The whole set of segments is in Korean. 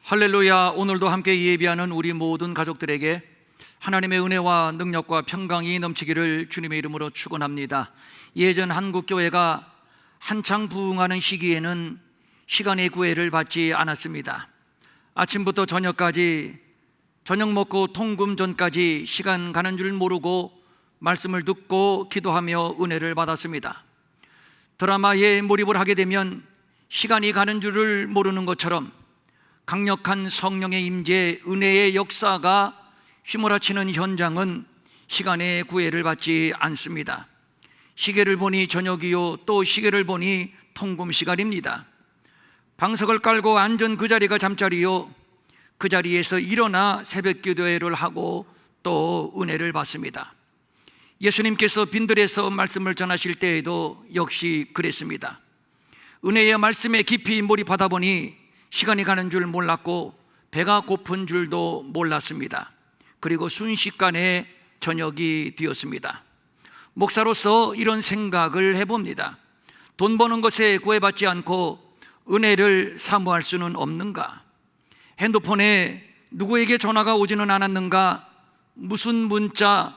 할렐루야. 오늘도 함께 예배하는 우리 모든 가족들에게 하나님의 은혜와 능력과 평강이 넘치기를 주님의 이름으로 축원합니다. 예전 한국교회가 한창 부흥하는 시기에는 시간의 구애를 받지 않았습니다. 아침부터 저녁까지, 저녁 먹고 통금 전까지 시간 가는 줄 모르고 말씀을 듣고 기도하며 은혜를 받았습니다. 드라마에 몰입을 하게 되면 시간이 가는 줄을 모르는 것처럼 강력한 성령의 임재, 은혜의 역사가 휘몰아치는 현장은 시간의 구애를 받지 않습니다. 시계를 보니 저녁이요, 또 시계를 보니 통금 시간입니다. 방석을 깔고 앉은 그 자리가 잠자리요, 그 자리에서 일어나 새벽 기도회를 하고 또 은혜를 받습니다. 예수님께서 빈들에서 말씀을 전하실 때에도 역시 그랬습니다. 은혜의 말씀에 깊이 몰입하다 보니 시간이 가는 줄 몰랐고 배가 고픈 줄도 몰랐습니다. 그리고 순식간에 저녁이 되었습니다. 목사로서 이런 생각을 해봅니다. 돈 버는 것에 구애받지 않고 은혜를 사모할 수는 없는가? 핸드폰에 누구에게 전화가 오지는 않았는가? 무슨 문자,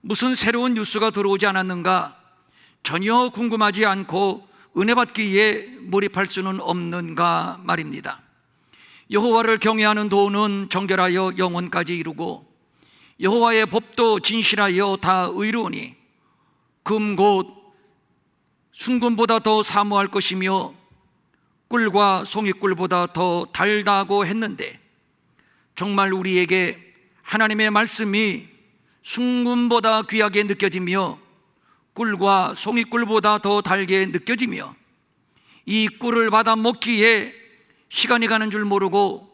무슨 새로운 뉴스가 들어오지 않았는가? 전혀 궁금하지 않고 은혜 받기에 몰입할 수는 없는가 말입니다. 여호와를 경외하는 도는 정결하여 영원까지 이루고 여호와의 법도 진실하여 다 의로우니 금 곧 순금보다 더 사모할 것이며 꿀과 송이꿀보다 더 달다고 했는데, 정말 우리에게 하나님의 말씀이 순금보다 귀하게 느껴지며 꿀과 송이꿀보다 더 달게 느껴지며, 이 꿀을 받아 먹기에 시간이 가는 줄 모르고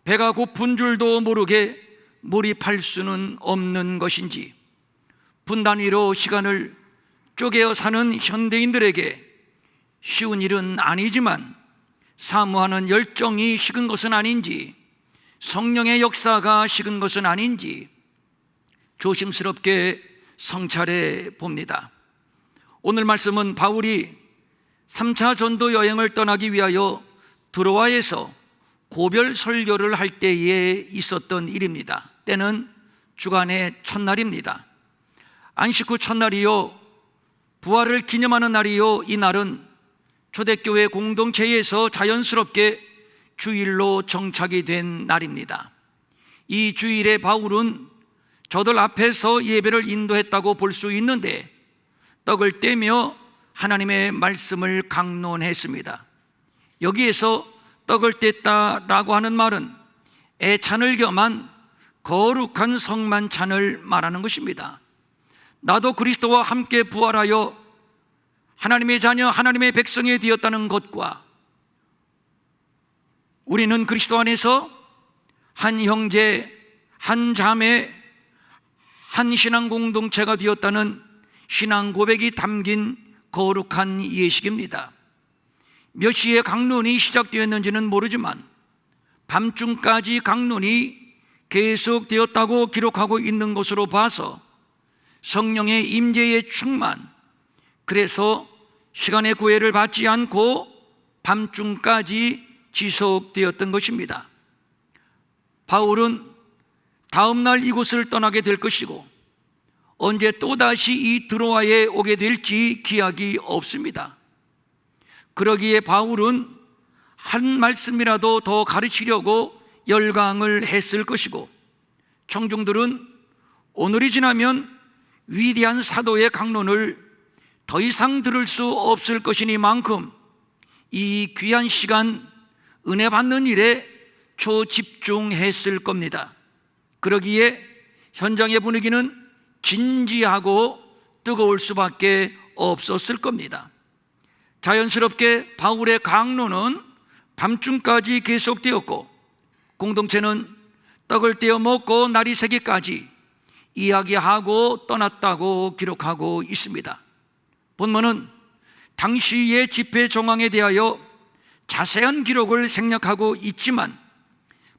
배가 고픈 줄도 모르게 몰입할 수는 없는 것인지, 분단위로 시간을 쪼개어 사는 현대인들에게 쉬운 일은 아니지만 사모하는 열정이 식은 것은 아닌지, 성령의 역사가 식은 것은 아닌지 조심스럽게 성찰해 봅니다. 오늘 말씀은 바울이 3차 전도 여행을 떠나기 위하여 드로아에서 고별 설교를 할 때에 있었던 일입니다. 때는 주간의 첫날입니다. 안식 후 첫날이요, 부활을 기념하는 날이요, 이 날은 초대교회 공동체에서 자연스럽게 주일로 정착이 된 날입니다. 이 주일에 바울은 저들 앞에서 예배를 인도했다고 볼 수 있는데 떡을 떼며 하나님의 말씀을 강론했습니다. 여기에서 떡을 뗐다라고 하는 말은 애찬을 겸한 거룩한 성만찬을 말하는 것입니다. 나도 그리스도와 함께 부활하여 하나님의 자녀, 하나님의 백성이 되었다는 것과 우리는 그리스도 안에서 한 형제, 한 자매, 한 신앙 공동체가 되었다는 신앙 고백이 담긴 거룩한 예식입니다. 몇 시에 강론이 시작되었는지는 모르지만 밤중까지 강론이 계속되었다고 기록하고 있는 것으로 봐서 성령의 임재의 충만, 그래서 시간의 구애를 받지 않고 밤중까지 지속되었던 것입니다. 바울은 다음 날 이곳을 떠나게 될 것이고 언제 또다시 이 드로아에 오게 될지 기약이 없습니다. 그러기에 바울은 한 말씀이라도 더 가르치려고 열강을 했을 것이고, 청중들은 오늘이 지나면 위대한 사도의 강론을 더 이상 들을 수 없을 것이니만큼 이 귀한 시간 은혜 받는 일에 초집중했을 겁니다. 그러기에 현장의 분위기는 진지하고 뜨거울 수밖에 없었을 겁니다. 자연스럽게 바울의 강론은 밤중까지 계속되었고 공동체는 떡을 떼어 먹고 날이 새기까지 이야기하고 떠났다고 기록하고 있습니다. 본문은 당시의 집회 정황에 대하여 자세한 기록을 생략하고 있지만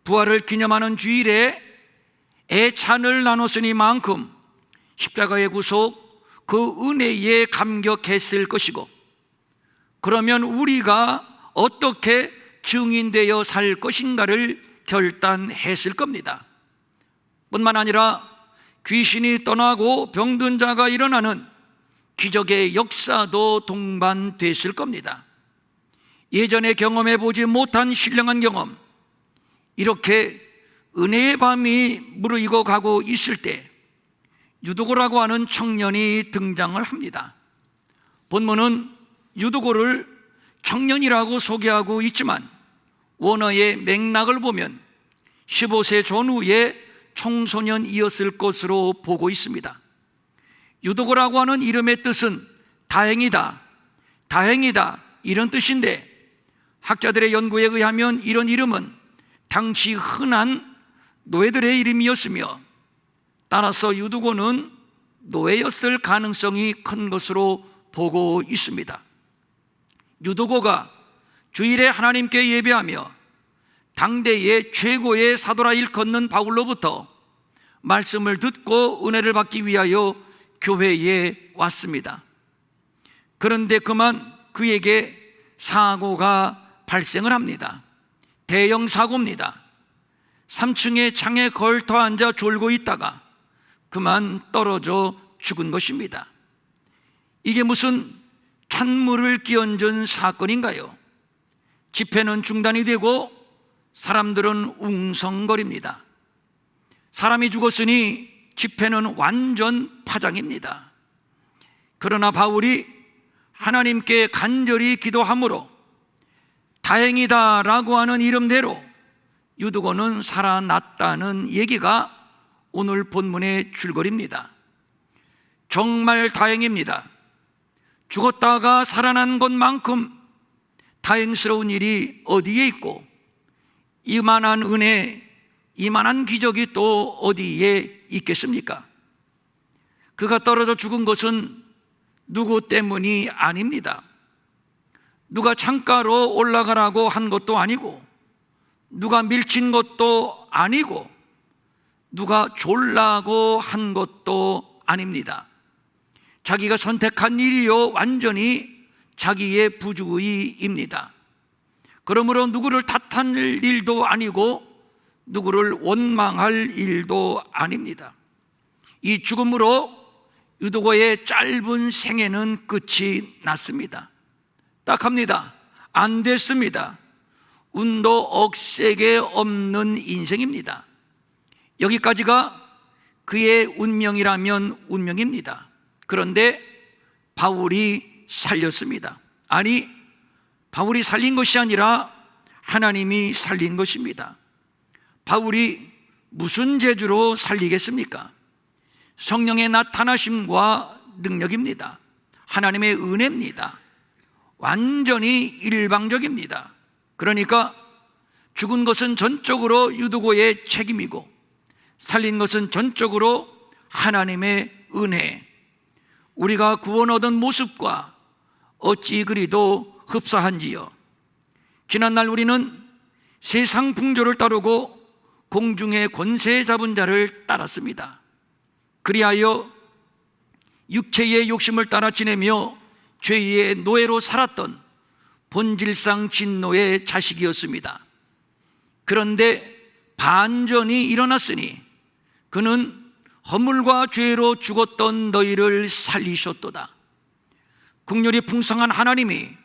부활을 기념하는 주일에 애찬을 나눴으니만큼 십자가의 구속, 그 은혜에 감격했을 것이고, 그러면 우리가 어떻게 증인되어 살 것인가를 결단했을 겁니다. 뿐만 아니라 귀신이 떠나고 병든 자가 일어나는 기적의 역사도 동반됐을 겁니다. 예전에 경험해 보지 못한 신령한 경험, 이렇게 은혜의 밤이 무르익어 가고 있을 때 유두고라고 하는 청년이 등장을 합니다. 본문은 유두고를 청년이라고 소개하고 있지만 원어의 맥락을 보면 15세 전후의 청소년이었을 것으로 보고 있습니다. 유두고라고 하는 이름의 뜻은 다행이다, 다행이다 이런 뜻인데, 학자들의 연구에 의하면 이런 이름은 당시 흔한 노예들의 이름이었으며, 따라서 유두고는 노예였을 가능성이 큰 것으로 보고 있습니다. 유두고가 주일에 하나님께 예배하며 당대의 최고의 사도라 일컫는 바울로부터 말씀을 듣고 은혜를 받기 위하여 교회에 왔습니다. 그런데 그만 그에게 사고가 발생을 합니다. 대형 사고입니다. 3층의 창에 걸터 앉아 졸고 있다가 그만 떨어져 죽은 것입니다. 이게 무슨 찬물을 끼얹은 사건인가요? 집회는 중단이 되고 사람들은 웅성거립니다. 사람이 죽었으니 집회는 완전 파장입니다. 그러나 바울이 하나님께 간절히 기도함으로 다행이다라고 하는 이름대로 유두고는 살아났다는 얘기가 오늘 본문의 줄거리입니다. 정말 다행입니다. 죽었다가 살아난 것만큼 다행스러운 일이 어디에 있고, 이만한 은혜, 이만한 기적이 또 어디에 있겠습니까? 그가 떨어져 죽은 것은 누구 때문이 아닙니다. 누가 창가로 올라가라고 한 것도 아니고, 누가 밀친 것도 아니고, 누가 졸라고 한 것도 아닙니다. 자기가 선택한 일이요, 완전히 자기의 부주의입니다. 그러므로 누구를 탓할 일도 아니고 누구를 원망할 일도 아닙니다. 이 죽음으로 유두고의 짧은 생애는 끝이 났습니다. 딱 합니다. 안 됐습니다. 운도 억세게 없는 인생입니다. 여기까지가 그의 운명이라면 운명입니다. 그런데 바울이 살렸습니다. 아니, 바울이 살린 것이 아니라 하나님이 살린 것입니다. 바울이 무슨 재주로 살리겠습니까? 성령의 나타나심과 능력입니다. 하나님의 은혜입니다. 완전히 일방적입니다. 그러니까 죽은 것은 전적으로 유두고의 책임이고 살린 것은 전적으로 하나님의 은혜, 우리가 구원 얻은 모습과 어찌 그리도 흡사한지요. 지난날 우리는 세상 풍조를 따르고 공중의 권세 잡은 자를 따랐습니다. 그리하여 육체의 욕심을 따라 지내며 죄의 노예로 살았던 본질상 진노의 자식이었습니다. 그런데 반전이 일어났으니 그는 허물과 죄로 죽었던 너희를 살리셨도다. 국률이 풍성한 하나님이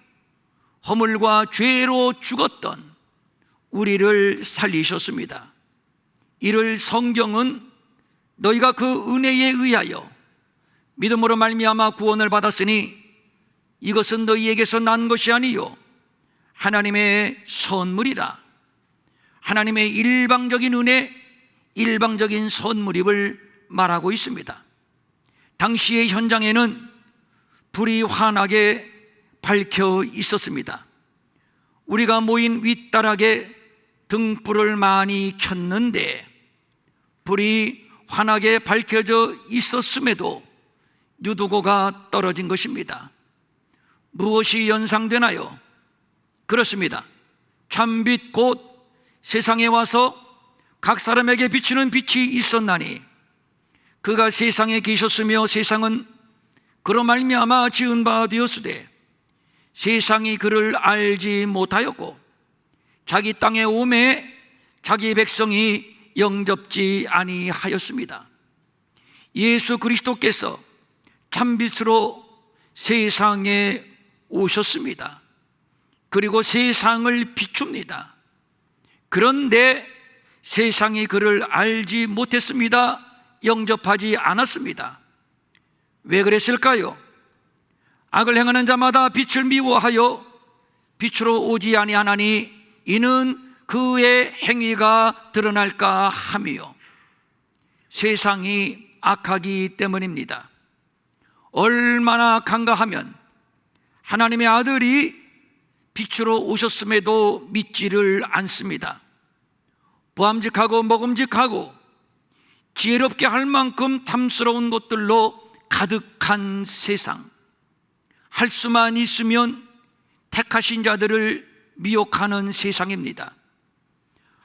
허물과 죄로 죽었던 우리를 살리셨습니다. 이를 성경은 너희가 그 은혜에 의하여 믿음으로 말미암아 구원을 받았으니 이것은 너희에게서 난 것이 아니요 하나님의 선물이라. 하나님의 일방적인 은혜, 일방적인 선물임을 말하고 있습니다. 당시의 현장에는 불이 환하게 밝혀 있었습니다. 우리가 모인 윗다락에 등불을 많이 켰는데 불이 환하게 밝혀져 있었음에도 유두고가 떨어진 것입니다. 무엇이 연상되나요? 그렇습니다. 참빛 곧 세상에 와서 각 사람에게 비추는 빛이 있었나니 그가 세상에 계셨으며 세상은 그로 말미암아 지은 바 되었으되 세상이 그를 알지 못하였고 자기 땅에 오매 자기 백성이 영접지 아니하였습니다. 예수 그리스도께서 참빛으로 세상에 오셨습니다. 그리고 세상을 비춥니다. 그런데 세상이 그를 알지 못했습니다. 영접하지 않았습니다. 왜 그랬을까요? 악을 행하는 자마다 빛을 미워하여 빛으로 오지 아니하나니 이는 그의 행위가 드러날까 함이요. 세상이 악하기 때문입니다. 얼마나 간과하면 하나님의 아들이 빛으로 오셨음에도 믿지를 않습니다. 보암직하고 먹음직하고 지혜롭게 할 만큼 탐스러운 것들로 가득한 세상, 할 수만 있으면 택하신 자들을 미혹하는 세상입니다.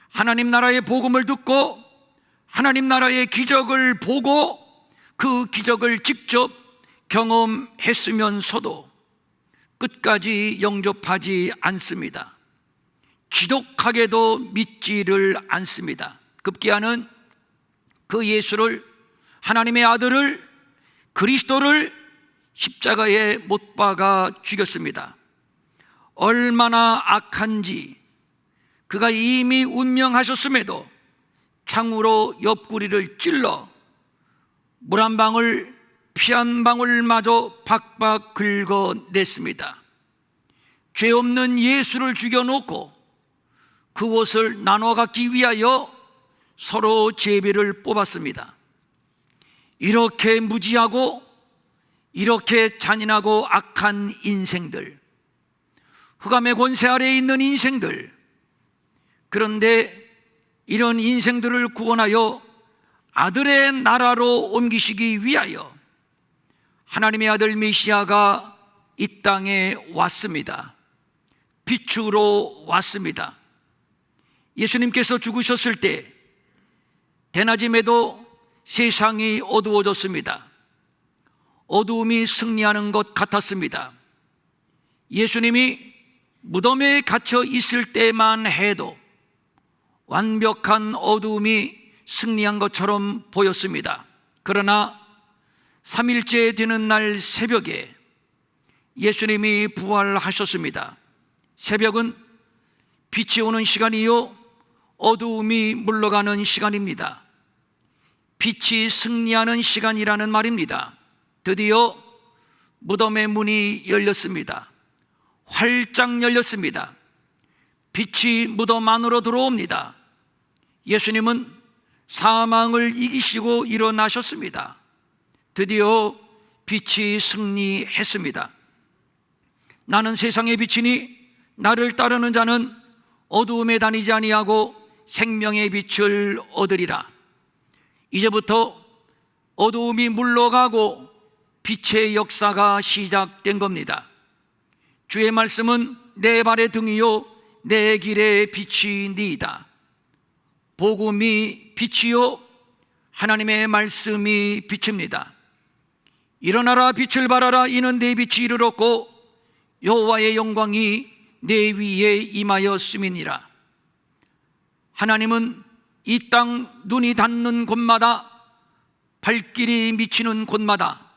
하나님 나라의 복음을 듣고 하나님 나라의 기적을 보고 그 기적을 직접 경험했으면서도 끝까지 영접하지 않습니다. 지독하게도 믿지를 않습니다. 급기야는 그 예수를, 하나님의 아들을, 그리스도를 십자가에 못 박아 죽였습니다. 얼마나 악한지 그가 이미 운명하셨음에도 창으로 옆구리를 찔러 물 한 방울, 피 한 방울마저 박박 긁어냈습니다. 죄 없는 예수를 죽여놓고 그 옷을 나눠 갖기 위하여 서로 제비를 뽑았습니다. 이렇게 무지하고 이렇게 잔인하고 악한 인생들, 흑암의 권세 아래에 있는 인생들, 그런데 이런 인생들을 구원하여 아들의 나라로 옮기시기 위하여 하나님의 아들 메시아가 이 땅에 왔습니다. 빛으로 왔습니다. 예수님께서 죽으셨을 때 대낮임에도 세상이 어두워졌습니다. 어두움이 승리하는 것 같았습니다. 예수님이 무덤에 갇혀 있을 때만 해도 완벽한 어두움이 승리한 것처럼 보였습니다. 그러나 3일째 되는 날 새벽에 예수님이 부활하셨습니다. 새벽은 빛이 오는 시간이요 어두움이 물러가는 시간입니다. 빛이 승리하는 시간이라는 말입니다. 드디어 무덤의 문이 열렸습니다. 활짝 열렸습니다. 빛이 무덤 안으로 들어옵니다. 예수님은 사망을 이기시고 일어나셨습니다. 드디어 빛이 승리했습니다. 나는 세상의 빛이니 나를 따르는 자는 어두움에 다니지 아니하고 생명의 빛을 얻으리라. 이제부터 어두움이 물러가고 빛의 역사가 시작된 겁니다. 주의 말씀은 내 발의 등이요 내 길의 빛이니이다. 복음이 빛이요 하나님의 말씀이 빛입니다. 일어나라 빛을 발하라 이는 내 빛이 이르렀고 여호와의 영광이 내 위에 임하였음이니라. 하나님은 이 땅 눈이 닿는 곳마다, 발길이 미치는 곳마다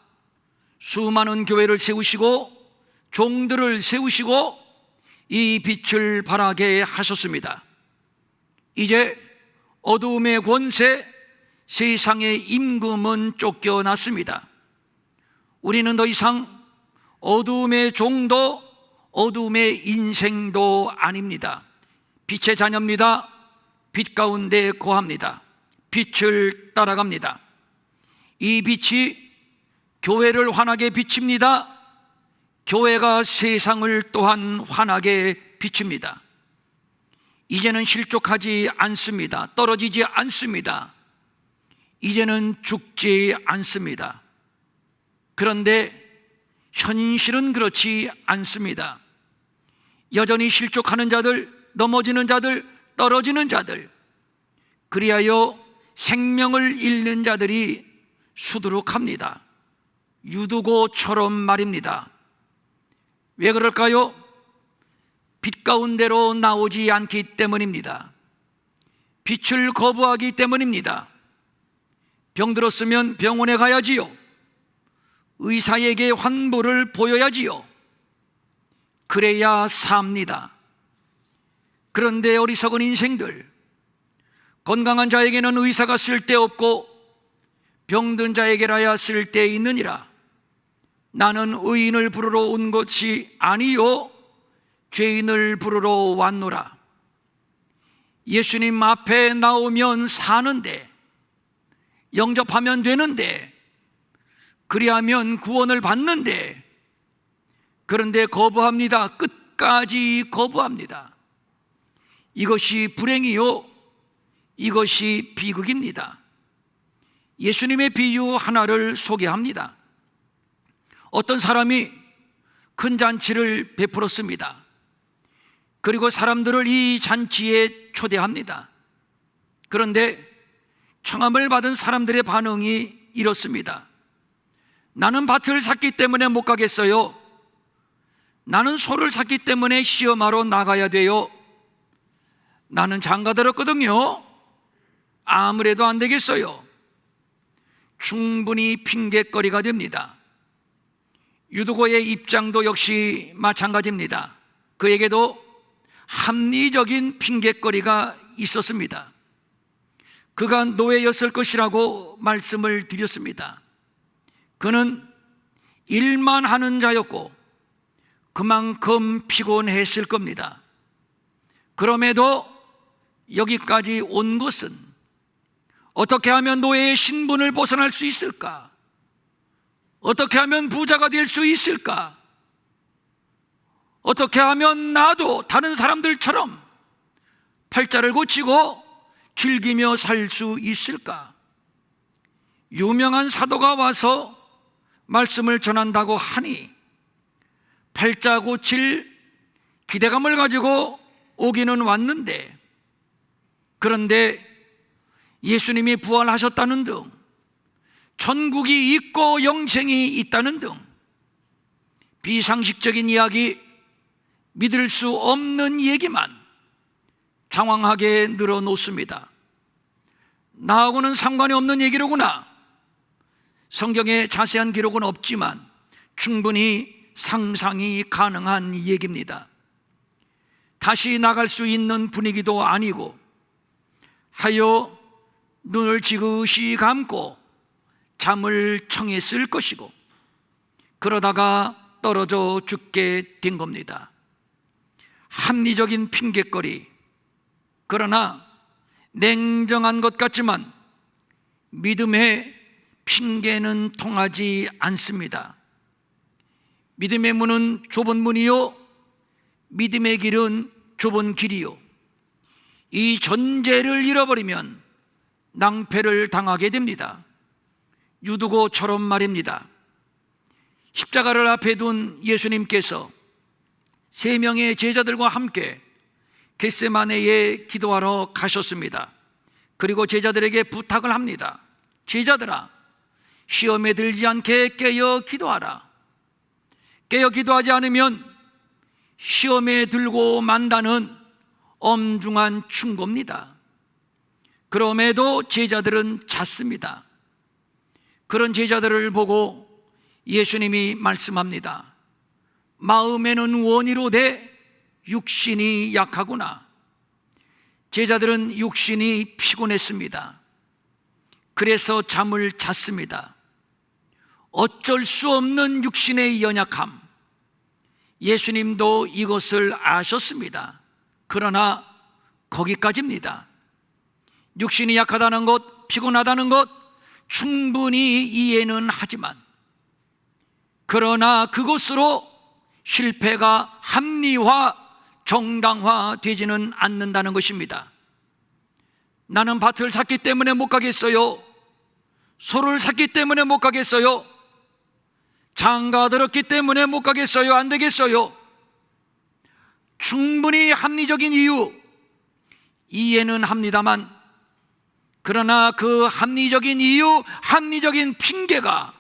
수많은 교회를 세우시고 종들을 세우시고 이 빛을 발하게 하셨습니다. 이제 어두움의 권세, 세상의 임금은 쫓겨났습니다. 우리는 더 이상 어두움의 종도 어두움의 인생도 아닙니다. 빛의 자녀입니다. 빛 가운데 거합니다. 빛을 따라갑니다. 이 빛이 교회를 환하게 비칩니다. 교회가 세상을 또한 환하게 비칩니다. 이제는 실족하지 않습니다. 떨어지지 않습니다. 이제는 죽지 않습니다. 그런데 현실은 그렇지 않습니다. 여전히 실족하는 자들, 넘어지는 자들, 떨어지는 자들, 그리하여 생명을 잃는 자들이 수두룩합니다. 유두고처럼 말입니다. 왜 그럴까요? 빛 가운데로 나오지 않기 때문입니다. 빛을 거부하기 때문입니다. 병들었으면 병원에 가야지요. 의사에게 환보를 보여야지요. 그래야 삽니다. 그런데 어리석은 인생들, 건강한 자에게는 의사가 쓸데없고 병든 자에게라야 쓸데있느니라. 나는 의인을 부르러 온 것이 아니요 죄인을 부르러 왔노라. 예수님 앞에 나오면 사는데, 영접하면 되는데, 그리하면 구원을 받는데, 그런데 거부합니다. 끝까지 거부합니다. 이것이 불행이요, 이것이 비극입니다. 예수님의 비유 하나를 소개합니다. 어떤 사람이 큰 잔치를 베풀었습니다. 그리고 사람들을 이 잔치에 초대합니다. 그런데 청함을 받은 사람들의 반응이 이렇습니다. 나는 밭을 샀기 때문에 못 가겠어요. 나는 소를 샀기 때문에 시험하러 나가야 돼요. 나는 장가 들었거든요. 아무래도 안 되겠어요. 충분히 핑계거리가 됩니다. 유두고의 입장도 역시 마찬가지입니다. 그에게도 합리적인 핑계거리가 있었습니다. 그가 노예였을 것이라고 말씀을 드렸습니다. 그는 일만 하는 자였고 그만큼 피곤했을 겁니다. 그럼에도 여기까지 온 것은 어떻게 하면 노예의 신분을 벗어날 수 있을까? 어떻게 하면 부자가 될 수 있을까? 어떻게 하면 나도 다른 사람들처럼 팔자를 고치고 즐기며 살 수 있을까? 유명한 사도가 와서 말씀을 전한다고 하니 팔자 고칠 기대감을 가지고 오기는 왔는데, 그런데 예수님이 부활하셨다는 등, 천국이 있고 영생이 있다는 등 비상식적인 이야기, 믿을 수 없는 얘기만 장황하게 늘어놓습니다. 나하고는 상관이 없는 얘기로구나. 성경에 자세한 기록은 없지만 충분히 상상이 가능한 얘기입니다. 다시 나갈 수 있는 분위기도 아니고, 하여 눈을 지그시 감고 잠을 청했을 것이고, 그러다가 떨어져 죽게 된 겁니다. 합리적인 핑계거리, 그러나 냉정한 것 같지만 믿음의 핑계는 통하지 않습니다. 믿음의 문은 좁은 문이요, 믿음의 길은 좁은 길이요. 이 전제를 잃어버리면 낭패를 당하게 됩니다. 유두고처럼 말입니다. 십자가를 앞에 둔 예수님께서 3명의 제자들과 함께 겟세마네에 기도하러 가셨습니다. 그리고 제자들에게 부탁을 합니다. 제자들아, 시험에 들지 않게 깨어 기도하라. 깨어 기도하지 않으면 시험에 들고 만다는 엄중한 충고입니다. 그럼에도 제자들은 잤습니다. 그런 제자들을 보고 예수님이 말씀합니다. 마음에는 원이로되 육신이 약하구나. 제자들은 육신이 피곤했습니다. 그래서 잠을 잤습니다. 어쩔 수 없는 육신의 연약함, 예수님도 이것을 아셨습니다. 그러나 거기까지입니다. 육신이 약하다는 것, 피곤하다는 것 충분히 이해는 하지만, 그러나 그것으로 실패가 합리화, 정당화 되지는 않는다는 것입니다. 나는 밭을 샀기 때문에 못 가겠어요. 소를 샀기 때문에 못 가겠어요. 장가 들었기 때문에 못 가겠어요. 안 되겠어요. 충분히 합리적인 이유, 이해는 합니다만, 그러나 그 합리적인 이유, 합리적인 핑계가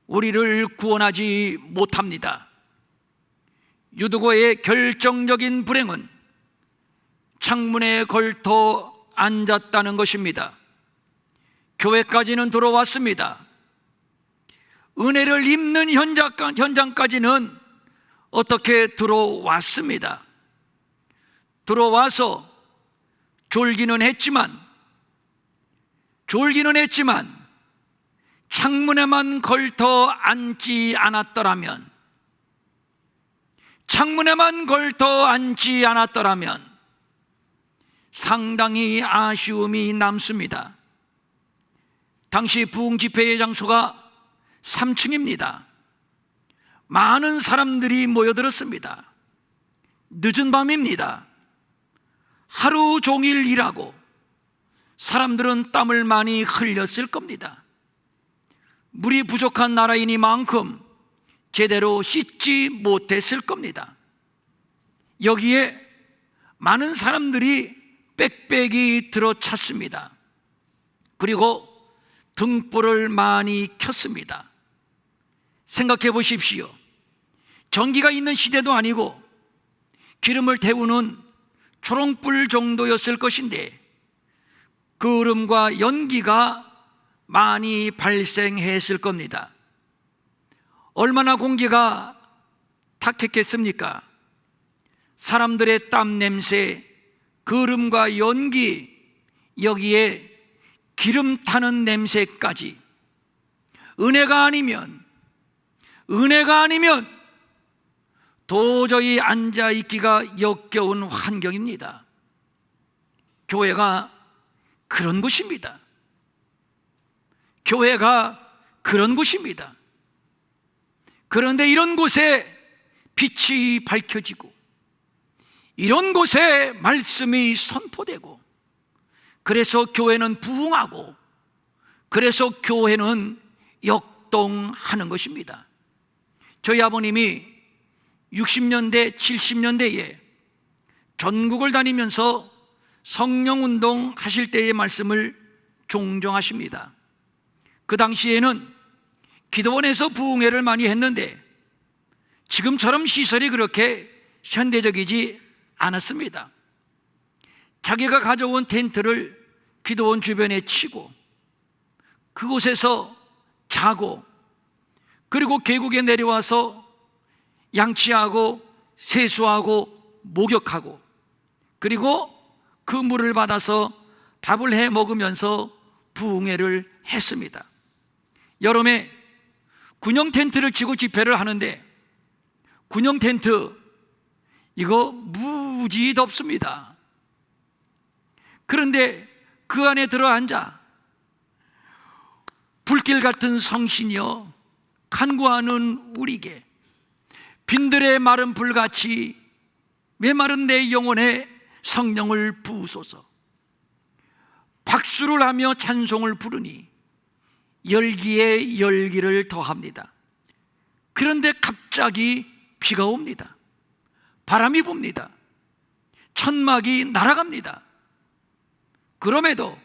우리를 구원하지 못합니다. 유두고의 결정적인 불행은 창문에 걸터 앉았다는 것입니다. 교회까지는 들어왔습니다. 은혜를 입는 현장까지는 어떻게 들어왔습니다. 들어와서 졸기는 했지만 창문에만 걸터 앉지 않았더라면 상당히 아쉬움이 남습니다. 당시 부흥 집회의 장소가 3층입니다. 많은 사람들이 모여들었습니다. 늦은 밤입니다. 하루 종일 일하고 사람들은 땀을 많이 흘렸을 겁니다. 물이 부족한 나라이니만큼 제대로 씻지 못했을 겁니다. 여기에 많은 사람들이 빽빽이 들어찼습니다. 그리고 등불을 많이 켰습니다. 생각해 보십시오. 전기가 있는 시대도 아니고 기름을 태우는 초롱불 정도였을 것인데 그을음과 연기가 많이 발생했을 겁니다. 얼마나 공기가 탁했겠습니까? 사람들의 땀 냄새, 그을음과 연기, 여기에 기름 타는 냄새까지. 은혜가 아니면 도저히 앉아있기가 역겨운 환경입니다. 교회가 그런 곳입니다. 그런데 이런 곳에 빛이 밝혀지고 이런 곳에 말씀이 선포되고 그래서 교회는 부흥하고 그래서 교회는 역동하는 것입니다. 저희 아버님이 60년대, 70년대에 전국을 다니면서 성령운동 하실 때의 말씀을 종종 하십니다. 그 당시에는 기도원에서 부흥회를 많이 했는데 지금처럼 시설이 그렇게 현대적이지 않았습니다. 자기가 가져온 텐트를 기도원 주변에 치고 그곳에서 자고 그리고 계곡에 내려와서 양치하고 세수하고 목욕하고 그리고 그 물을 받아서 밥을 해 먹으면서 부흥회를 했습니다. 여름에 군용 텐트를 치고 집회를 하는데 군용 텐트 이거 무지 덥습니다. 그런데 그 안에 들어앉아 불길 같은 성신이여 간구하는 우리에게 빈들의 마른 불같이 메마른 내 영혼에 성령을 부으소서. 박수를 하며 찬송을 부르니 열기에 열기를 더합니다. 그런데 갑자기 비가 옵니다. 바람이 붑니다. 천막이 날아갑니다. 그럼에도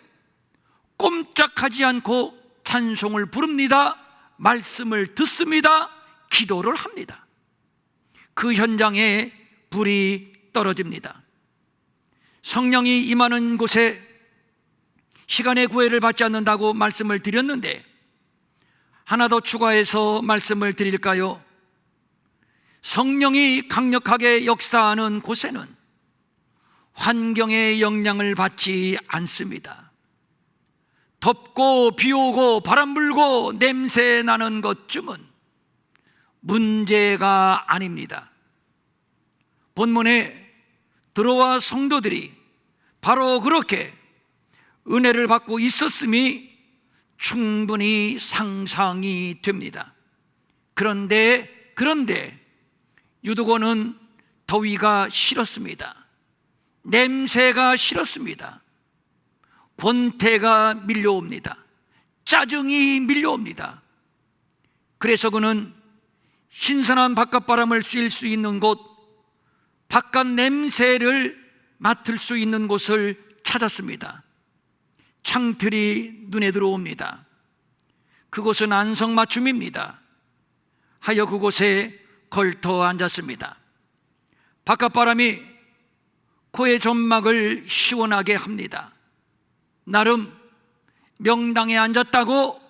꼼짝하지 않고 찬송을 부릅니다. 말씀을 듣습니다. 기도를 합니다. 그 현장에 불이 떨어집니다. 성령이 임하는 곳에 시간의 구애를 받지 않는다고 말씀을 드렸는데 하나 더 추가해서 말씀을 드릴까요? 성령이 강력하게 역사하는 곳에는 환경의 영향을 받지 않습니다. 덥고 비 오고 바람 불고 냄새 나는 것쯤은 문제가 아닙니다. 본문에 들어와 성도들이 바로 그렇게 은혜를 받고 있었음이 충분히 상상이 됩니다. 그런데 유두고는 더위가 싫었습니다. 냄새가 싫었습니다. 권태가 밀려옵니다. 짜증이 밀려옵니다. 그래서 그는 신선한 바깥바람을 쐴 수 있는 곳, 바깥 냄새를 맡을 수 있는 곳을 찾았습니다. 창틀이 눈에 들어옵니다. 그곳은 안성맞춤입니다. 하여 그곳에 걸터 앉았습니다. 바깥바람이 코의 점막을 시원하게 합니다. 나름 명당에 앉았다고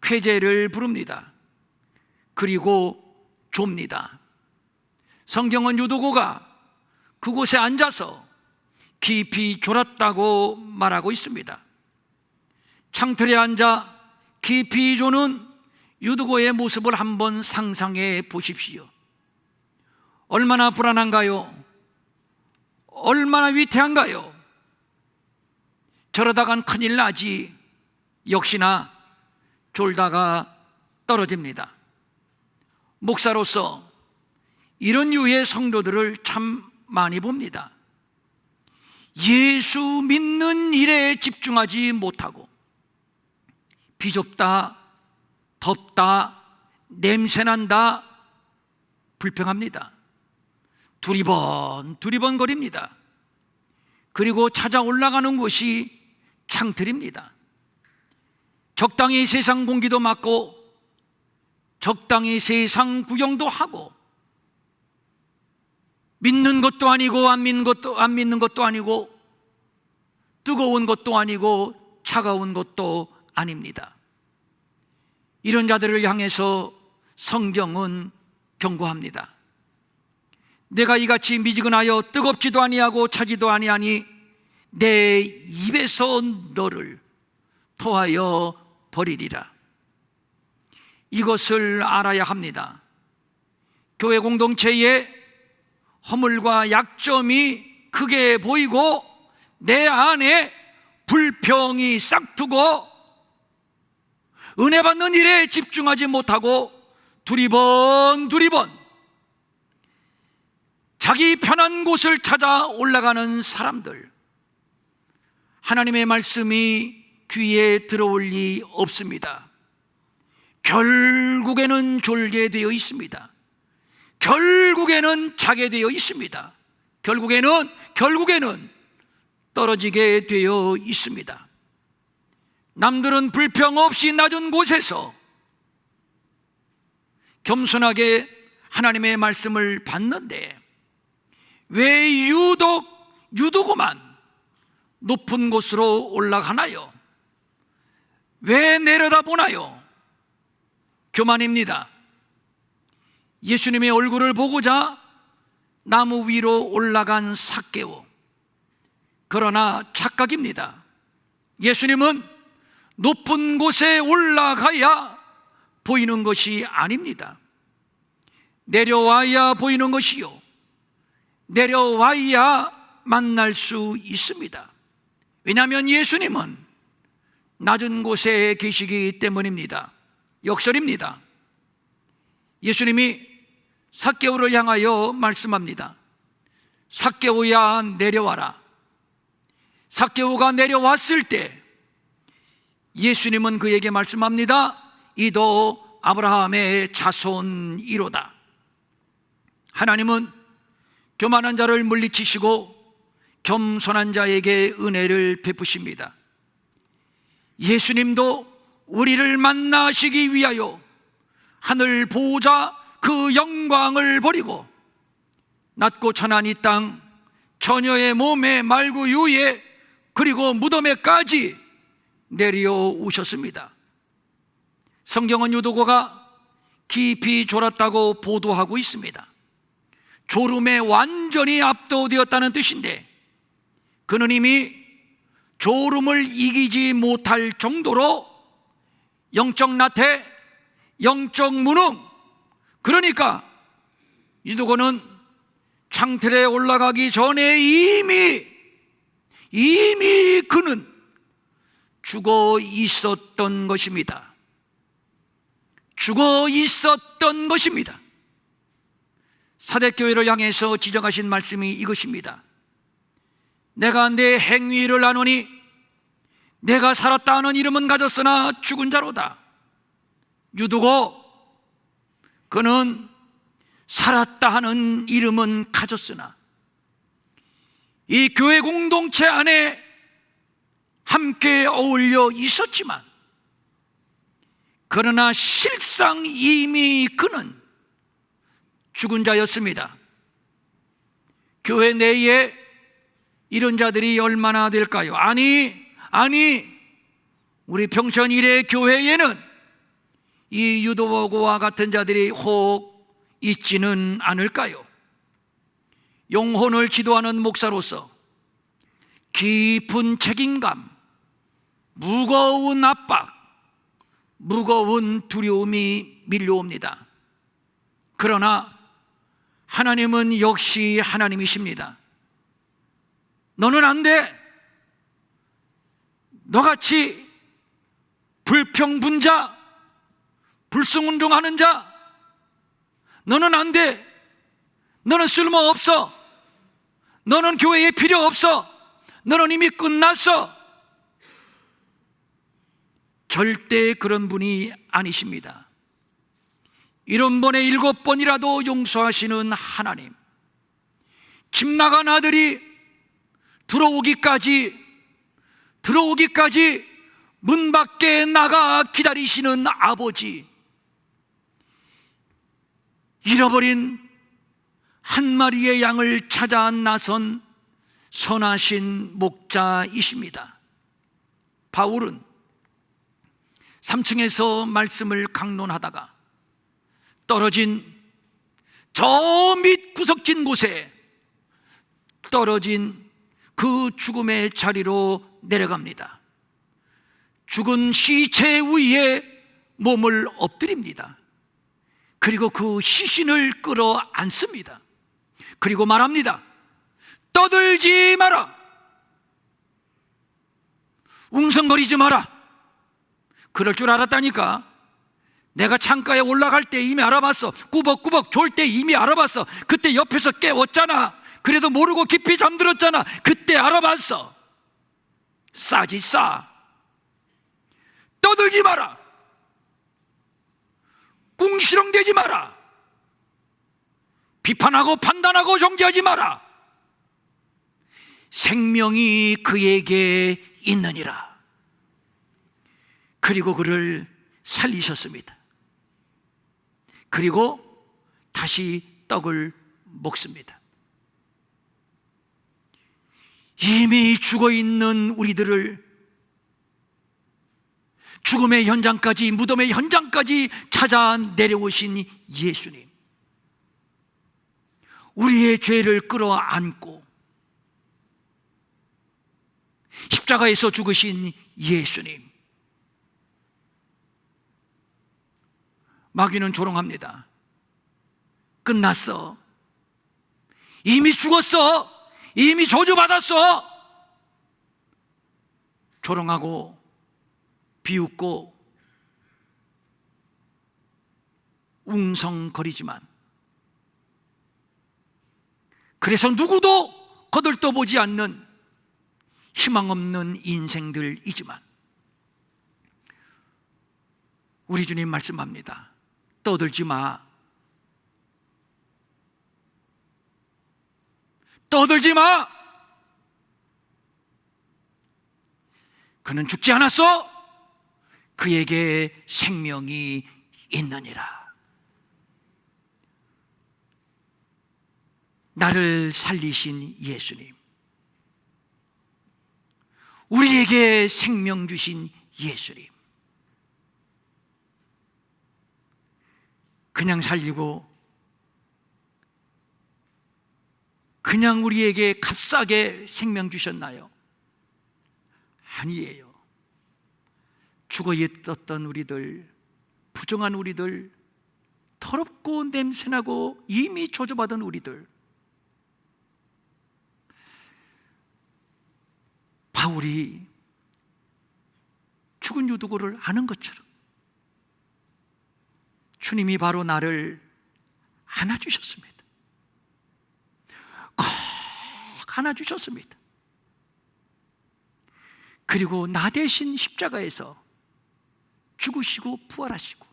쾌재를 부릅니다. 그리고 좁니다. 성경은 유도고가 그곳에 앉아서 깊이 졸았다고 말하고 있습니다. 창틀에 앉아 깊이 조는 유두고의 모습을 한번 상상해 보십시오. 얼마나 불안한가요? 얼마나 위태한가요? 저러다간 큰일 나지. 역시나 졸다가 떨어집니다. 목사로서 이런 유의 성도들을 참 많이 봅니다. 예수 믿는 일에 집중하지 못하고 비좁다, 덥다, 냄새난다, 불평합니다. 두리번 거립니다. 그리고 찾아 올라가는 곳이 창틀입니다. 적당히 세상 공기도 맡고 적당히 세상 구경도 하고 믿는 것도 아니고 안 믿는 것도 아니고 뜨거운 것도 아니고 차가운 것도 아닙니다. 이런 자들을 향해서 성경은 경고합니다. 내가 이같이 미지근하여 뜨겁지도 아니하고 차지도 아니하니 내 입에서 너를 토하여 버리리라. 이것을 알아야 합니다. 교회 공동체에 허물과 약점이 크게 보이고 내 안에 불평이 싹트고 은혜 받는 일에 집중하지 못하고 두리번 자기 편한 곳을 찾아 올라가는 사람들, 하나님의 말씀이 귀에 들어올 리 없습니다. 결국에는 졸게 되어 있습니다. 결국에는 자게 되어 있습니다. 결국에는 떨어지게 되어 있습니다. 남들은 불평 없이 낮은 곳에서 겸손하게 하나님의 말씀을 받는데 왜 유독만 높은 곳으로 올라가나요? 왜 내려다보나요? 교만입니다. 예수님의 얼굴을 보고자 나무 위로 올라간 삭개오, 그러나 착각입니다. 예수님은 높은 곳에 올라가야 보이는 것이 아닙니다. 내려와야 보이는 것이요, 내려와야 만날 수 있습니다. 왜냐하면 예수님은 낮은 곳에 계시기 때문입니다. 역설입니다. 예수님이 삭개오를 향하여 말씀합니다. 삭개오야 내려와라. 삭개오가 내려왔을 때 예수님은 그에게 말씀합니다. 이도 아브라함의 자손이로다. 하나님은 교만한 자를 물리치시고 겸손한 자에게 은혜를 베푸십니다. 예수님도 우리를 만나시기 위하여 하늘 보호자 그 영광을 버리고 낮고 천한 이 땅 처녀의 몸에 말구 유에 그리고 무덤에까지 내려오셨습니다. 성경은 유도고가 깊이 졸았다고 보도하고 있습니다. 졸음에 완전히 압도되었다는 뜻인데 그는 이미 졸음을 이기지 못할 정도로 영적 나태, 영적 무능, 그러니까 유도고는 창틀에 올라가기 전에 이미 그는 죽어 있었던 것입니다. 죽어 있었던 것입니다. 사대교회를 향해서 지적하신 말씀이 이것입니다. 내가 내 행위를 아노니 내가 살았다 하는 이름은 가졌으나 죽은 자로다. 유두고 그는 살았다 하는 이름은 가졌으나 이 교회 공동체 안에 함께 어울려 있었지만 그러나 실상 이미 그는 죽은 자였습니다. 교회 내에 이런 자들이 얼마나 될까요? 아니, 우리 평천 일회 교회에는 이 유도보고와 같은 자들이 혹 있지는 않을까요? 영혼을 기도하는 목사로서 깊은 책임감, 무거운 압박, 무거운 두려움이 밀려옵니다. 그러나 하나님은 역시 하나님이십니다. 너는 안 돼. 너같이 불평분자, 불성운동하는 자, 너는 안 돼. 너는 쓸모없어. 너는 교회에 필요 없어. 너는 이미 끝났어. 절대 그런 분이 아니십니다. 7번에 7번이라도 용서하시는 하나님, 집 나간 아들이 들어오기까지 문 밖에 나가 기다리시는 아버지, 잃어버린 한 마리의 양을 찾아 나선 선하신 목자이십니다. 바울은 3층에서 말씀을 강론하다가 떨어진 저 밑 구석진 곳에 떨어진 그 죽음의 자리로 내려갑니다. 죽은 시체 위에 몸을 엎드립니다. 그리고 그 시신을 끌어 안습니다. 그리고 말합니다. 떠들지 마라. 웅성거리지 마라. 그럴 줄 알았다니까. 내가 창가에 올라갈 때 이미 알아봤어. 꾸벅꾸벅 졸 때 이미 알아봤어. 그때 옆에서 깨웠잖아. 그래도 모르고 깊이 잠들었잖아. 그때 알아봤어. 싸지 싸. 떠들지 마라. 꿍시렁대지 마라. 비판하고 판단하고 정죄하지 마라. 생명이 그에게 있느니라. 그리고 그를 살리셨습니다. 그리고 다시 떡을 먹습니다. 이미 죽어있는 우리들을 죽음의 현장까지, 무덤의 현장까지 찾아 내려오신 예수님, 우리의 죄를 끌어안고 십자가에서 죽으신 예수님, 마귀는 조롱합니다. 끝났어. 이미 죽었어. 이미 저주받았어. 조롱하고 비웃고 웅성거리지만, 그래서 누구도 거들떠보지 않는 희망 없는 인생들이지만, 우리 주님 말씀합니다. 떠들지 마. 떠들지 마. 그는 죽지 않았어. 그에게 생명이 있느니라. 나를 살리신 예수님, 우리에게 생명 주신 예수님, 그냥 살리고 그냥 우리에게 값싸게 생명 주셨나요? 아니에요. 죽어 있었던 우리들, 부정한 우리들, 더럽고 냄새나고 이미 저주받은 우리들, 바울이 죽은 유두고를 아는 것처럼 주님이 바로 나를 안아주셨습니다. 꼭 안아주셨습니다. 그리고 나 대신 십자가에서 죽으시고 부활하시고,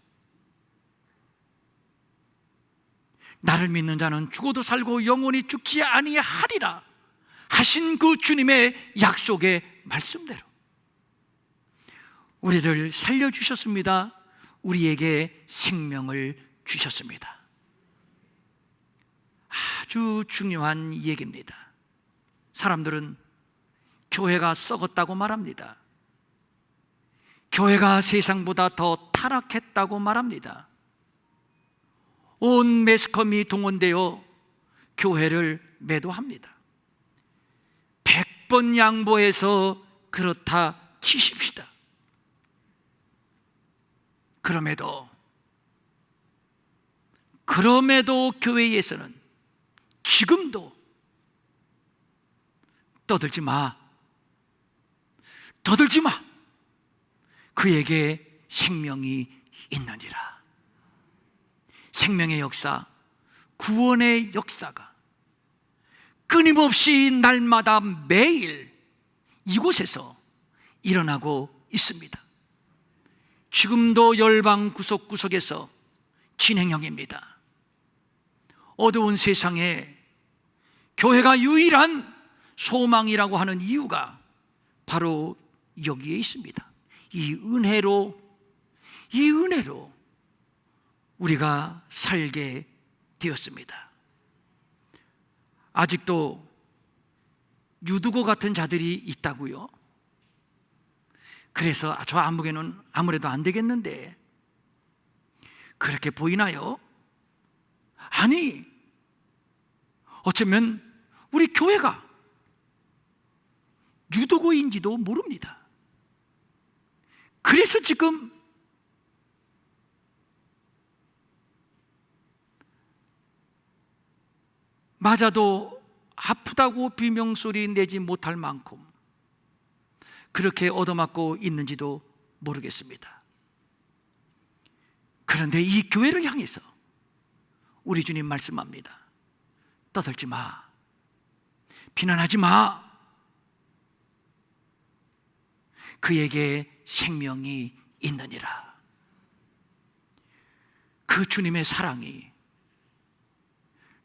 나를 믿는 자는 죽어도 살고 영원히 죽지 아니하리라 하신 그 주님의 약속의 말씀대로 우리를 살려주셨습니다. 우리에게 생명을 주셨습니다. 아주 중요한 얘기입니다. 사람들은 교회가 썩었다고 말합니다. 교회가 세상보다 더 타락했다고 말합니다. 온 매스컴이 동원되어 교회를 매도합니다. 100번 양보해서 그렇다 치십시다. 그럼에도 교회에서는 지금도 떠들지 마. 그에게 생명이 있느니라. 생명의 역사, 구원의 역사가 끊임없이 날마다 매일 이곳에서 일어나고 있습니다. 지금도 열방 구석구석에서 진행형입니다. 어두운 세상에 교회가 유일한 소망이라고 하는 이유가 바로 여기에 있습니다. 이 은혜로 우리가 살게 되었습니다. 아직도 유두고 같은 자들이 있다고요? 그래서 저 안목에는 아무래도 안 되겠는데 그렇게 보이나요? 아니, 어쩌면 우리 교회가 유두고인지도 모릅니다. 그래서 지금 맞아도 아프다고 비명소리 내지 못할 만큼 그렇게 얻어맞고 있는지도 모르겠습니다. 그런데 이 교회를 향해서 우리 주님 말씀합니다. 떠들지 마. 비난하지 마. 그에게 생명이 있느니라. 그 주님의 사랑이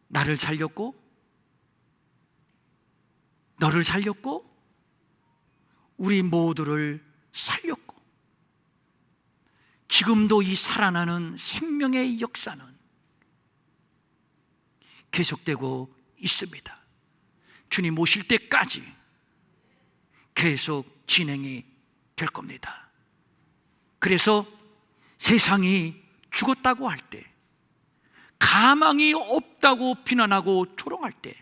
나를 살렸고 너를 살렸고 우리 모두를 살렸고 지금도 이 살아나는 생명의 역사는 계속되고 있습니다. 주님 오실 때까지 계속 진행이 될 겁니다. 그래서 세상이 죽었다고 할 때, 가망이 없다고 비난하고 조롱할 때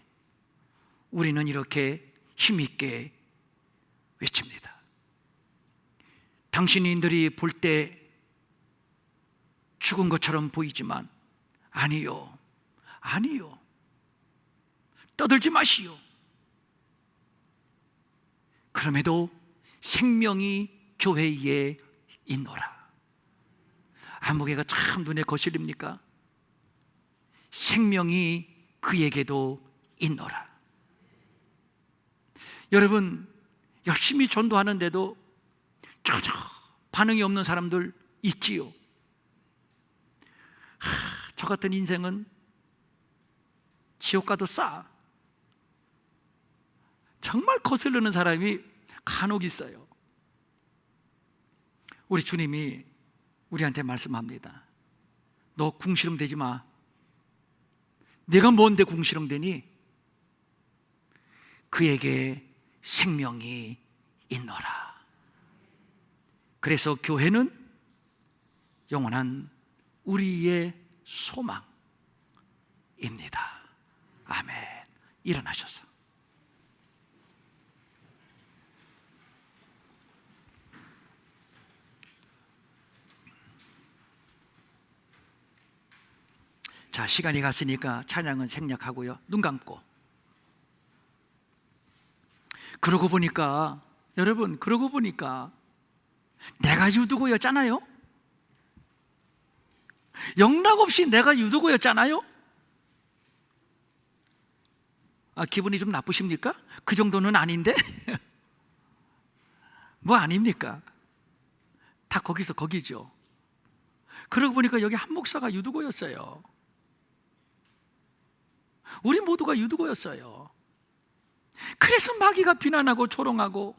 우리는 이렇게 힘있게 외칩니다. 당신들이 볼 때 죽은 것처럼 보이지만 아니요, 아니요. 떠들지 마시오. 그럼에도 생명이 교회에 있노라. 안목에가 참 눈에 거슬립니까? 생명이 그에게도 있노라. 여러분, 열심히 전도하는데도 전혀 반응이 없는 사람들 있지요. 저 같은 인생은 지옥 가도 싸. 정말 거스르는 사람이 간혹 있어요. 우리 주님이 우리한테 말씀합니다. 너 궁시렁 대지 마. 내가 뭔데 궁시렁 대니? 그에게 생명이 있노라. 그래서 교회는 영원한 우리의 소망입니다. 아멘. 일어나셔서 자, 시간이 갔으니까 찬양은 생략하고요. 눈 감고. 그러고 보니까 여러분, 그러고 보니까 내가 유두고였잖아요. 영락없이 내가 유두고였잖아요. 기분이 좀 나쁘십니까? 그 정도는 아닌데? 뭐 아닙니까? 다 거기서 거기죠. 그러고 보니까 여기 한 목사가 유두고였어요. 우리 모두가 유두고였어요. 그래서 마귀가 비난하고 조롱하고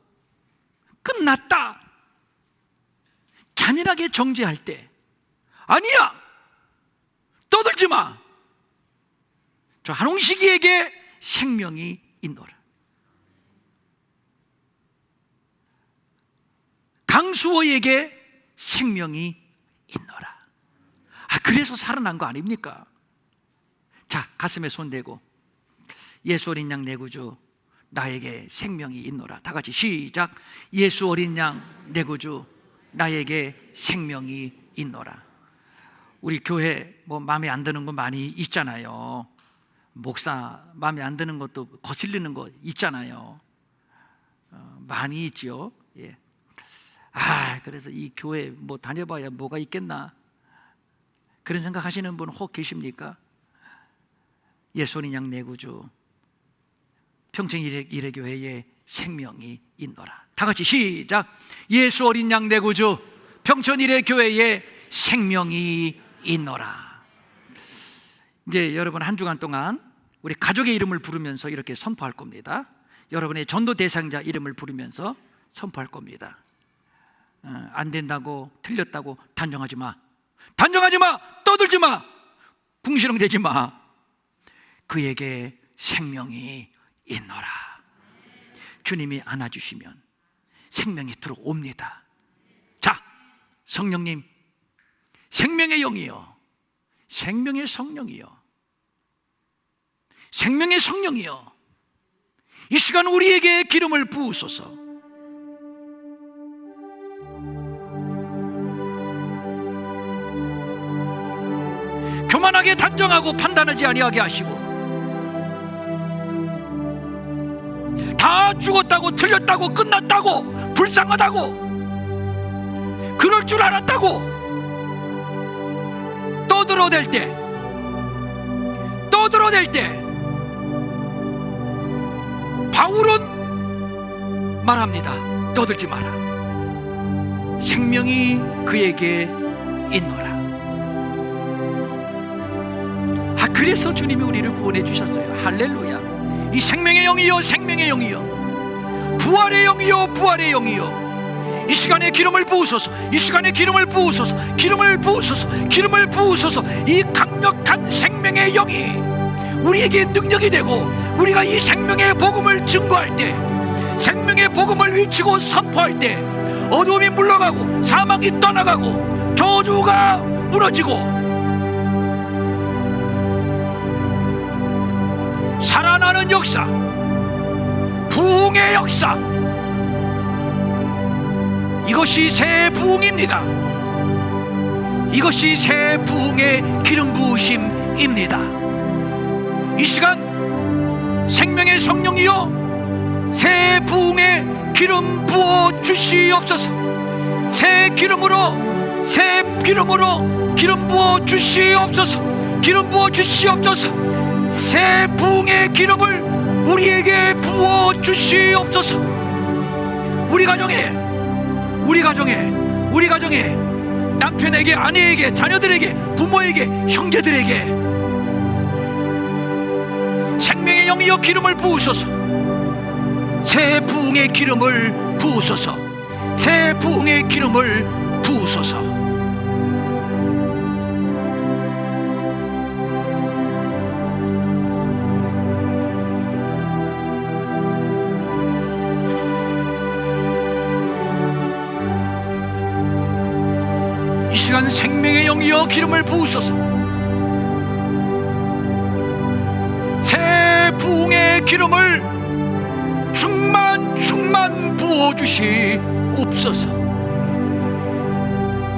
끝났다 잔인하게 정죄할 때 아니야, 떠들지 마. 저 한홍식이에게 생명이 있노라. 강수호에게 생명이 있노라. 그래서 살아난 거 아닙니까? 자, 가슴에 손 대고 예수 어린 양 내 구주 나에게 생명이 있노라. 다 같이 시작. 예수 어린 양 내 구주 나에게 생명이 있노라. 우리 교회 뭐 마음에 안 드는 거 많이 있잖아요. 목사 마음에 안 드는 것도 거슬리는 거 있잖아요. 많이 있죠. 예. 그래서 이 교회 뭐 다녀봐야 뭐가 있겠나, 그런 생각하시는 분 혹 계십니까? 예수 어린 양 내 구주 평생 이레교회에 생명이 있노라. 다 같이 시작. 예수 어린 양 내 구주 평생 이레교회에 생명이 있노라. 이제 여러분 한 주간 동안 우리 가족의 이름을 부르면서 이렇게 선포할 겁니다. 여러분의 전도 대상자 이름을 부르면서 선포할 겁니다. 안 된다고, 틀렸다고 단정하지 마. 단정하지 마. 떠들지 마. 궁시렁대지 마. 그에게 생명이 있노라. 주님이 안아주시면 생명이 들어옵니다. 자, 성령님, 생명의 영이여, 생명의 성령이여, 생명의 성령이여, 이 시간 우리에게 기름을 부으소서. 교만하게 단정하고 판단하지 아니하게 하시고, 다 죽었다고, 틀렸다고, 끝났다고, 불쌍하다고, 그럴 줄 알았다고 떠들어댈 때 바울은 말합니다. 떠들지 마라. 생명이 그에게 있노라. 그래서 주님이 우리를 구원해 주셨어요. 할렐루야. 이 생명의 영이여, 생명의 영이여, 부활의 영이여, 부활의 영이여, 이 시간에 기름을 부으소서. 이 시간에 기름을 부으소서. 기름을 부으소서. 기름을 부으소서. 이 강력한 생명의 영이 우리에게 능력이 되고, 우리가 이 생명의 복음을 증거할 때, 생명의 복음을 외치고 선포할 때, 어둠이 물러가고 사망이 떠나가고 저주가 무너지고 살아나는 역사, 부흥의 역사, 이것이 새 부흥입니다. 이것이 새 부흥의 기름 부으심입니다. 이 시간 생명의 성령이여, 새 부흥의 기름 부어 주시옵소서. 새 기름으로 기름 부어 주시옵소서. 기름 부어 주시옵소서. 새 부흥의 기름을 우리에게 부어 주시옵소서. 우리 가정에 남편에게, 아내에게, 자녀들에게, 부모에게, 형제들에게 생명의 영이여 기름을 부으소서. 새 부흥의 기름을 부으소서. 새 부흥의 기름을 부으소서. 이 시간 생명의 영이여 기름을 부으소서. 새 부흥의 기름을 충만 부어주시옵소서.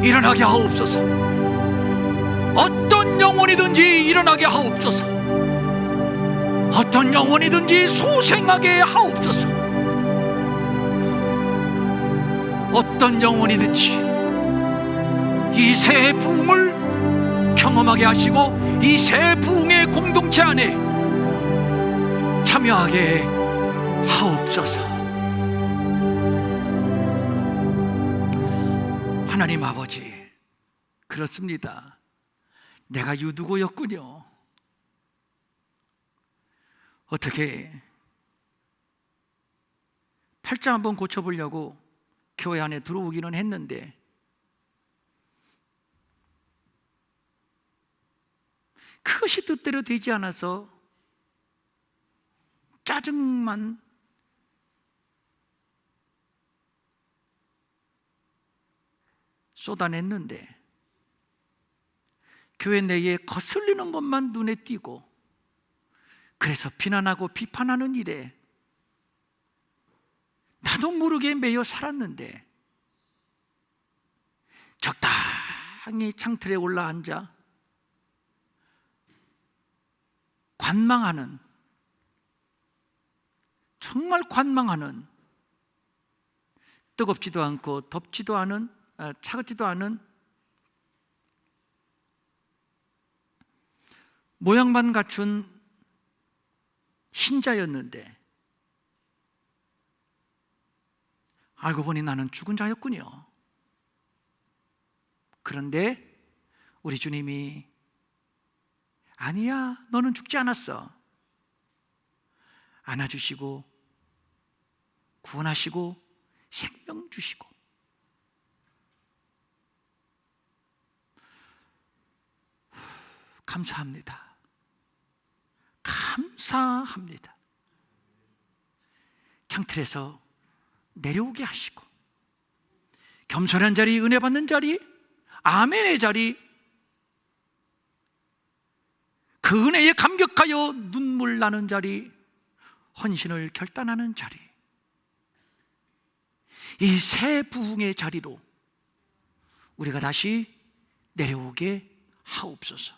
일어나게 하옵소서. 어떤 영혼이든지 일어나게 하옵소서. 어떤 영혼이든지 소생하게 하옵소서. 어떤 영혼이든지 이 새 부흥을 경험하게 하시고, 이 새 부흥의 공동체 안에 참여하게 하옵소서. 하나님 아버지, 그렇습니다. 내가 유두고였군요. 어떻게 팔자 한번 고쳐보려고 교회 안에 들어오기는 했는데 그것이 뜻대로 되지 않아서 짜증만 쏟아냈는데 교회 내에 거슬리는 것만 눈에 띄고, 그래서 비난하고 비판하는 일에 나도 모르게 매여 살았는데, 적당히 창틀에 올라앉아 관망하는, 정말 관망하는, 뜨겁지도 않고 덥지도 않은, 차갑지도 않은 모양만 갖춘 흰자였는데, 알고 보니 나는 죽은 자였군요. 그런데 우리 주님이 아니야, 너는 죽지 않았어, 안아주시고 구원하시고 생명 주시고, 감사합니다. 감사합니다. 창틀에서 내려오게 하시고, 겸손한 자리, 은혜 받는 자리, 아멘의 자리, 그 은혜에 감격하여 눈물 나는 자리, 헌신을 결단하는 자리, 이 새 부흥의 자리로 우리가 다시 내려오게 하옵소서.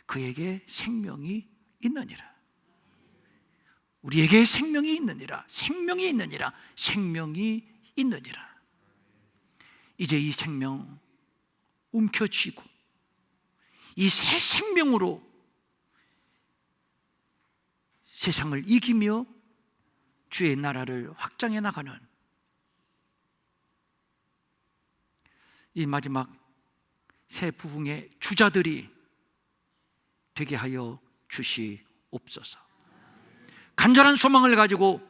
그에게 생명이 있느니라. 우리에게 생명이 있느니라. 생명이 있느니라. 생명이 있느니라. 이제 이 생명 움켜쥐고 이 새 생명으로 세상을 이기며 주의 나라를 확장해 나가는 이 마지막 새 부흥의 주자들이 되게 하여 주시옵소서. 간절한 소망을 가지고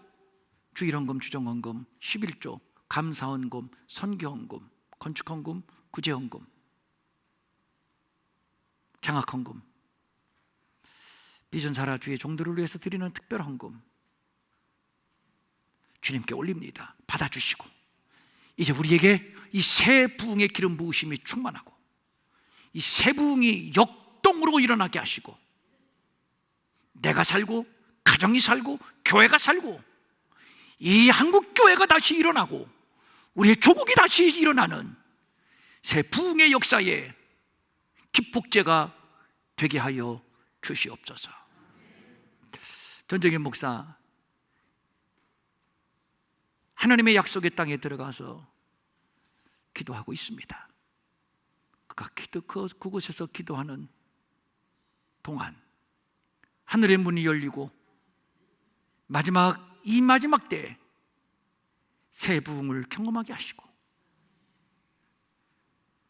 주일헌금, 주정헌금, 11조, 감사헌금, 선교헌금, 건축헌금, 구제헌금, 장학헌금, 비전사라 주의 종들을 위해서 드리는 특별헌금 주님께 올립니다. 받아주시고 이제 우리에게 이 새 부흥의 기름 부으심이 충만하고 이 새 부흥이 역동으로 일어나게 하시고, 내가 살고 가정이 살고 교회가 살고 이 한국교회가 다시 일어나고 우리의 조국이 다시 일어나는 새 부흥의 역사에 기폭제가 되게 하여 주시옵소서. 전정현 목사, 하나님의 약속의 땅에 들어가서 기도하고 있습니다. 그곳에서 기도하는 동안 하늘의 문이 열리고 이 마지막 때에 새 부흥을 경험하게 하시고,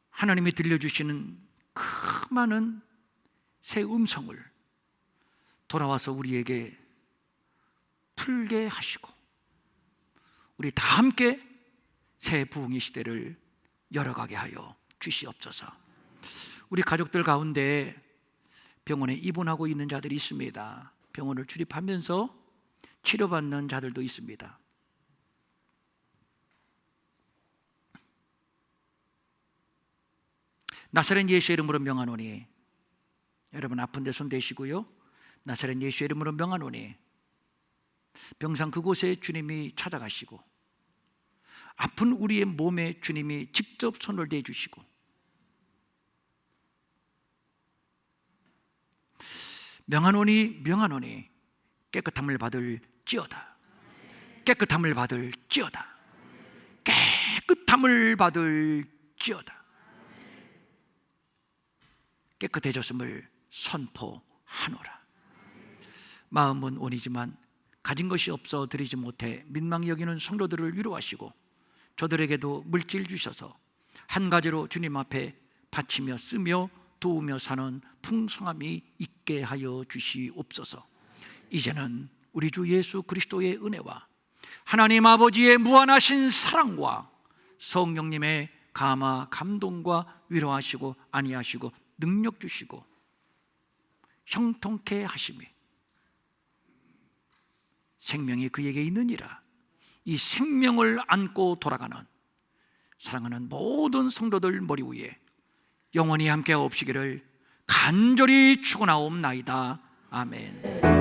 하나님이 들려주시는 그 많은 새 음성을 돌아와서 우리에게 풀게 하시고, 우리 다 함께 새 부흥의 시대를 열어가게 하여 주시옵소서. 우리 가족들 가운데 병원에 입원하고 있는 자들이 있습니다. 병원을 출입하면서 치료받는 자들도 있습니다. 나사렛 예수의 이름으로 명하노니, 여러분 아픈 데 손 대시고요. 나사렛 예수의 이름으로 명하노니, 병상 그곳에 주님이 찾아가시고 아픈 우리의 몸에 주님이 직접 손을 대주시고, 명하노니 명하노니 깨끗함을 받을지어다. 깨끗함을 받을지어다. 깨끗함을 받을지어다. 깨끗해졌음을 선포하노라. 마음은 온이지만 가진 것이 없어 드리지 못해 민망히 여기는 성도들을 위로하시고, 저들에게도 물질 주셔서 한 가지로 주님 앞에 바치며 쓰며 도우며 사는 풍성함이 있게 하여 주시옵소서. 이제는 우리 주 예수 그리스도의 은혜와 하나님 아버지의 무한하신 사랑과 성령님의 감화 감동과 위로하시고 안위하시고 능력 주시고 형통케 하심이 생명이 그에게 있느니라. 이 생명을 안고 돌아가는 사랑하는 모든 성도들 머리 위에 영원히 함께 없으기를 간절히 축원하옵나이다. 아멘.